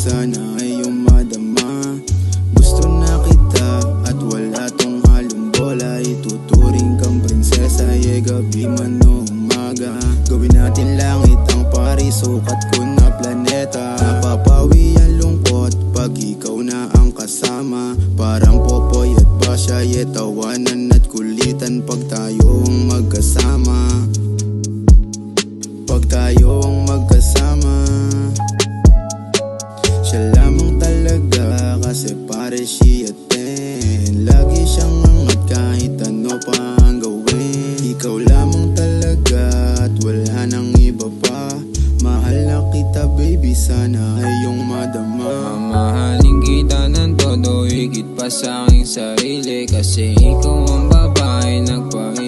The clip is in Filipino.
sana ay iyong madama. Gusto na kita at wala tong halong bola. Ituturing kang prinsesa, gabi man o umaga. Gawin natin langit ang parisukat ko na planeta. Napapawi ang lungkot pag ikaw na ang kasama. Parang Popoy at Basha, tawanan at kulitan pag tayong magkasama. Pag tayong magkasama, siya lamang talaga kasi pare siya 10. Lagi siyang angat kahit ano pa ang gawin. Ikaw lamang talaga at wala nang iba pa. Mahal na kita baby, sana ay iyong madama. Mamahalin kita ng todo, higit pa sa aking sarili. Kasi ikaw ang babae nagpahirap